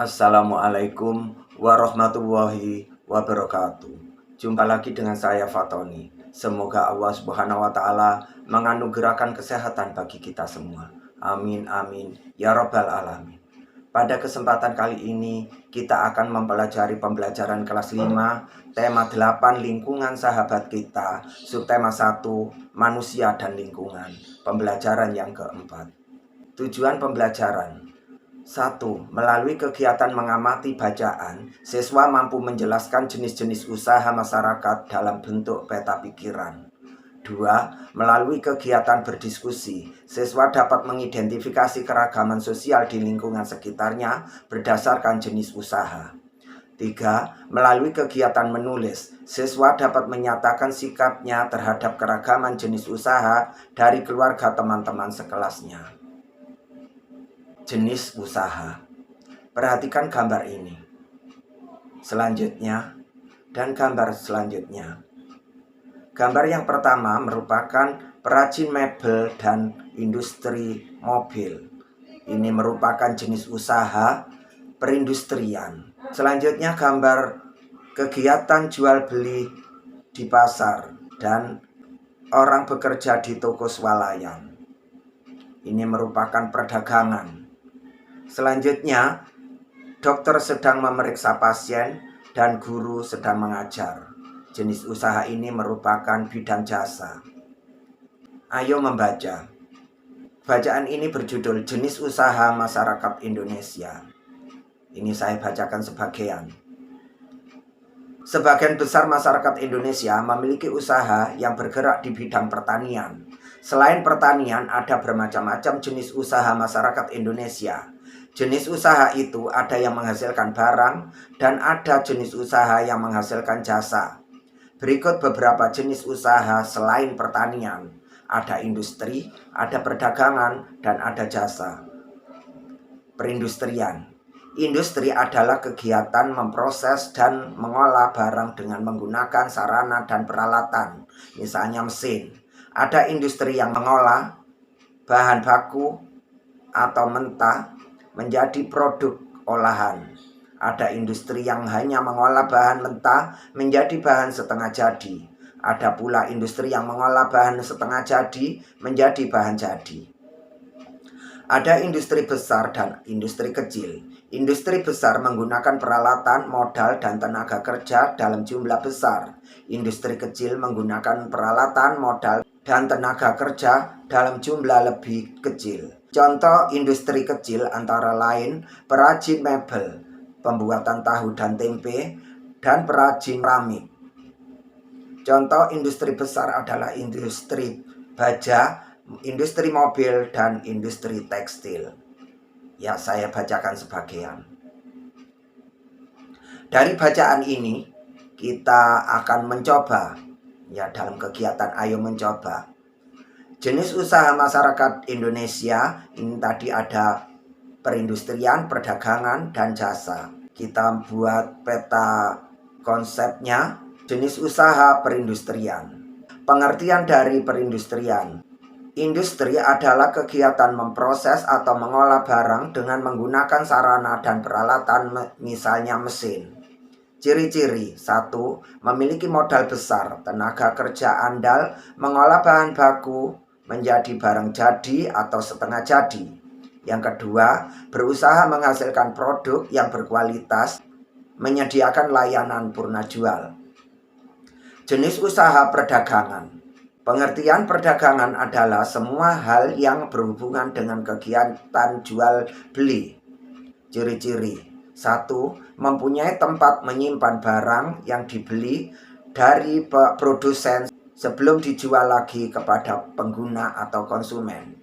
Assalamualaikum warahmatullahi wabarakatuh. Jumpa lagi dengan saya Fatoni. Semoga Allah Subhanahu wa taala menganugerahkan kesehatan bagi kita semua. Amin amin ya rabbal alamin. Pada kesempatan kali ini kita akan mempelajari pembelajaran kelas 5, tema 8 lingkungan sahabat kita, subtema 1 manusia dan lingkungan. Pembelajaran yang keempat. Tujuan pembelajaran: 1. Melalui kegiatan mengamati bacaan, siswa mampu menjelaskan jenis-jenis usaha masyarakat dalam bentuk peta pikiran. 2. Melalui kegiatan berdiskusi, siswa dapat mengidentifikasi keragaman sosial di lingkungan sekitarnya berdasarkan jenis usaha. 3. Melalui kegiatan menulis, siswa dapat menyatakan sikapnya terhadap keragaman jenis usaha dari keluarga teman-teman sekelasnya. Jenis usaha. Perhatikan gambar ini. Selanjutnya dan gambar selanjutnya. Gambar yang pertama merupakan perajin mebel dan industri mobil. Ini merupakan jenis usaha perindustrian. Selanjutnya gambar kegiatan jual beli di pasar dan orang bekerja di toko swalayan. Ini merupakan perdagangan. Selanjutnya, dokter sedang memeriksa pasien dan guru sedang mengajar. Jenis usaha ini merupakan bidang jasa. Ayo membaca. Bacaan ini berjudul Jenis Usaha Masyarakat Indonesia. Ini saya bacakan sebagian. Sebagian besar masyarakat Indonesia memiliki usaha yang bergerak di bidang pertanian. Selain pertanian, ada bermacam-macam jenis usaha masyarakat Indonesia. Jenis usaha itu ada yang menghasilkan barang dan ada jenis usaha yang menghasilkan jasa. Berikut beberapa jenis usaha selain pertanian. Ada industri, ada perdagangan, dan ada jasa. Perindustrian. Industri adalah kegiatan memproses dan mengolah barang dengan menggunakan sarana dan peralatan, misalnya mesin. Ada industri yang mengolah bahan baku atau mentah menjadi produk olahan. Ada industri yang hanya mengolah bahan mentah menjadi bahan setengah jadi. Ada pula industri yang mengolah bahan setengah jadi menjadi bahan jadi. Ada industri besar dan industri kecil. Industri besar menggunakan peralatan, modal, dan tenaga kerja dalam jumlah besar. Industri kecil menggunakan peralatan, modal, dan tenaga kerja dalam jumlah lebih kecil. Contoh industri kecil antara lain perajin mebel, pembuatan tahu dan tempe, dan perajin keramik. Contoh industri besar adalah industri baja, industri mobil, dan industri tekstil. Ya, saya bacakan sebagian. Dari bacaan ini kita akan mencoba, ya, dalam kegiatan Ayo Mencoba. Jenis usaha masyarakat Indonesia ini tadi ada perindustrian, perdagangan, dan jasa. Kita buat peta konsepnya. Jenis usaha perindustrian. Pengertian dari perindustrian. Industri adalah kegiatan memproses atau mengolah barang dengan menggunakan sarana dan peralatan, misalnya mesin. Ciri-ciri: 1. Memiliki modal besar, tenaga kerja andal, mengolah bahan baku menjadi barang jadi atau setengah jadi. Yang kedua, berusaha menghasilkan produk yang berkualitas, menyediakan layanan purna jual. Jenis usaha perdagangan. Pengertian perdagangan adalah semua hal yang berhubungan dengan kegiatan jual beli. Ciri-ciri: 1. Mempunyai tempat menyimpan barang yang dibeli dari produsen sebelum dijual lagi kepada pengguna atau konsumen.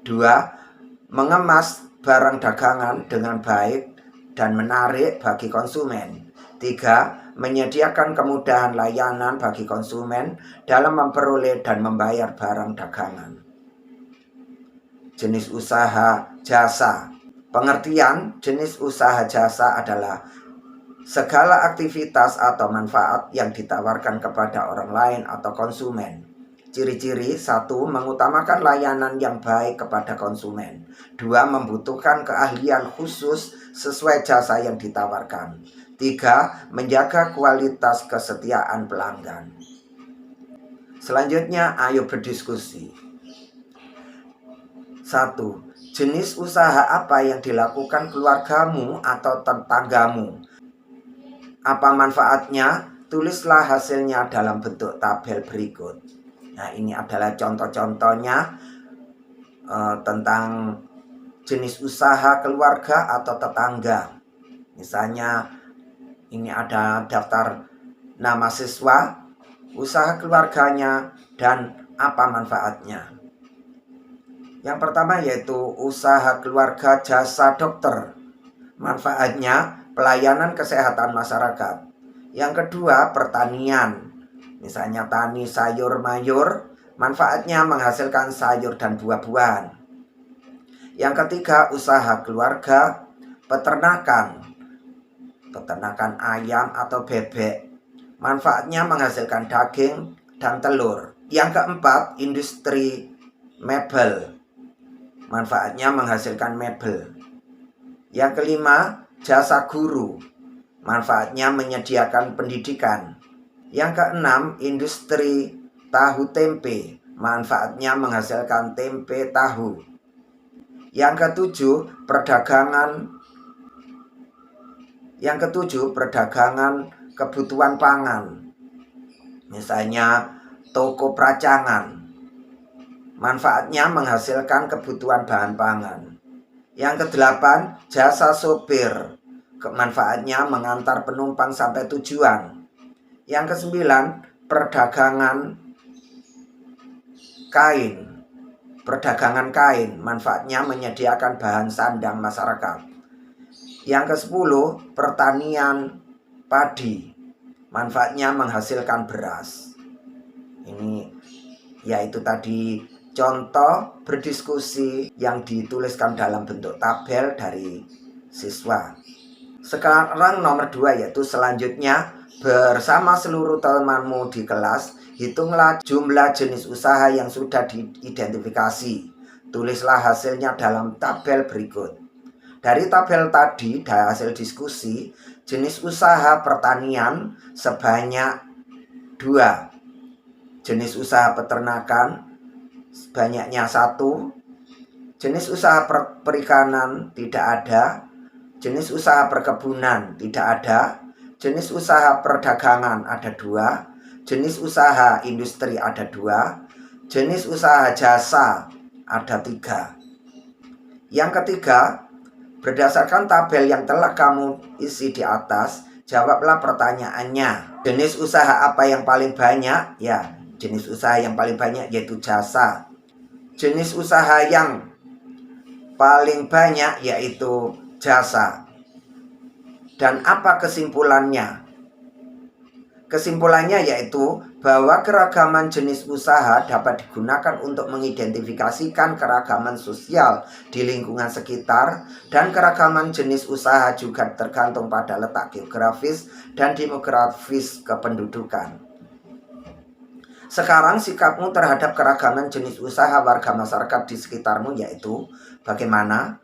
2. Mengemas barang dagangan dengan baik dan menarik bagi konsumen. 3. Menyediakan kemudahan layanan bagi konsumen dalam memperoleh dan membayar barang dagangan. Jenis usaha jasa. Pengertian jenis usaha jasa adalah segala aktivitas atau manfaat yang ditawarkan kepada orang lain atau konsumen. ciri-ciri: 1. Mengutamakan layanan yang baik kepada konsumen. 2. Membutuhkan keahlian khusus sesuai jasa yang ditawarkan. 3. Menjaga kualitas kesetiaan pelanggan. Selanjutnya, ayo berdiskusi. 1. Jenis usaha apa yang dilakukan keluargamu atau tetanggamu? Apa manfaatnya? Tulislah hasilnya dalam bentuk tabel berikut. Nah, ini adalah contoh-contohnya tentang jenis usaha keluarga atau tetangga. Misalnya, ini ada daftar nama siswa, usaha keluarganya, dan apa manfaatnya. Yang pertama yaitu usaha keluarga jasa dokter. Manfaatnya pelayanan kesehatan masyarakat. Yang kedua, pertanian. Misalnya tani sayur mayur, manfaatnya menghasilkan sayur dan buah-buahan. Yang ketiga, usaha keluarga peternakan. Peternakan ayam atau bebek. Manfaatnya menghasilkan daging dan telur. Yang keempat, industri mebel. Manfaatnya menghasilkan mebel. Yang kelima, jasa guru. Manfaatnya menyediakan pendidikan. Yang keenam, industri tahu tempe. Manfaatnya menghasilkan tempe tahu. Yang ketujuh, perdagangan kebutuhan pangan. Misalnya toko peracangan. Manfaatnya menghasilkan kebutuhan bahan pangan. Yang kedelapan, jasa sopir. Manfaatnya mengantar penumpang sampai tujuan. Yang kesembilan, perdagangan kain. Perdagangan kain, manfaatnya menyediakan bahan sandang masyarakat. Yang kesepuluh, pertanian padi. Manfaatnya menghasilkan beras. Ini yaitu tadi contoh berdiskusi yang dituliskan dalam bentuk tabel dari siswa. Sekarang nomor 2 yaitu selanjutnya, bersama seluruh temanmu di kelas, hitunglah jumlah jenis usaha yang sudah diidentifikasi. Tulislah hasilnya dalam tabel berikut. Dari tabel tadi, dari hasil diskusi, jenis usaha pertanian sebanyak 2. Jenis usaha peternakan banyaknya 1. Jenis usaha perikanan tidak ada. Jenis usaha perkebunan tidak ada. Jenis usaha perdagangan ada 2. Jenis usaha industri ada 2. Jenis usaha jasa ada 3. Yang ketiga, berdasarkan tabel yang telah kamu isi di atas, jawablah pertanyaannya. Jenis usaha apa yang paling banyak? Ya, jenis usaha yang paling banyak yaitu jasa. Jenis usaha yang paling banyak yaitu jasa. Dan apa kesimpulannya? Kesimpulannya yaitu bahwa keragaman jenis usaha dapat digunakan untuk mengidentifikasikan keragaman sosial di lingkungan sekitar, dan keragaman jenis usaha juga tergantung pada letak geografis dan demografis kependudukan. Sekarang sikapmu terhadap keragaman jenis usaha warga masyarakat di sekitarmu yaitu bagaimana?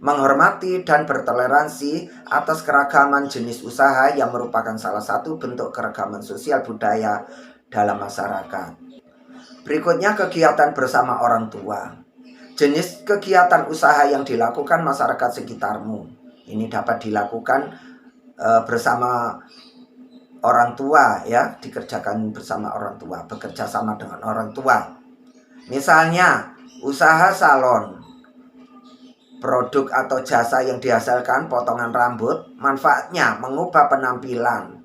Menghormati dan bertoleransi atas keragaman jenis usaha yang merupakan salah satu bentuk keragaman sosial budaya dalam masyarakat. Berikutnya, kegiatan bersama orang tua. Jenis kegiatan usaha yang dilakukan masyarakat sekitarmu. Ini dapat dilakukan bersama orang tua, ya, dikerjakan bersama orang tua, bekerja sama dengan orang tua. Misalnya, usaha salon. Produk atau jasa yang dihasilkan potongan rambut, manfaatnya mengubah penampilan.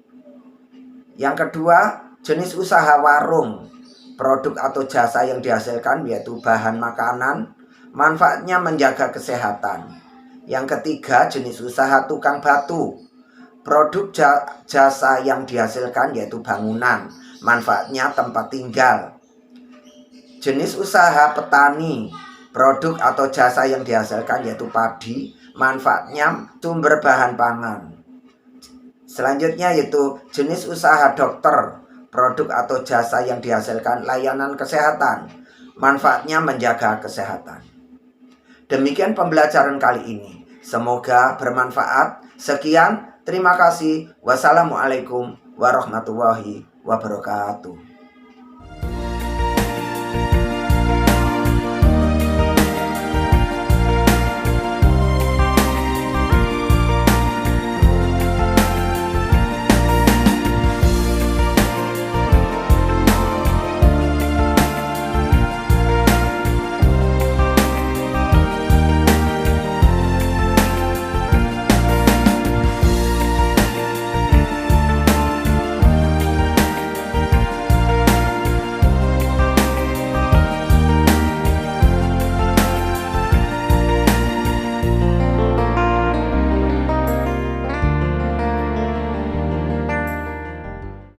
Yang kedua, jenis usaha warung. Produk atau jasa yang dihasilkan yaitu bahan makanan, manfaatnya menjaga kesehatan. Yang ketiga, jenis usaha tukang batu. Produk jasa yang dihasilkan yaitu bangunan, manfaatnya tempat tinggal. Jenis usaha petani. Produk atau jasa yang dihasilkan yaitu padi, manfaatnya sumber bahan pangan. Selanjutnya yaitu jenis usaha dokter. produk atau jasa yang dihasilkan layanan kesehatan. Manfaatnya menjaga kesehatan. Demikian pembelajaran kali ini. Semoga bermanfaat. Sekian, terima kasih. Wassalamualaikum warahmatullahi wabarakatuh.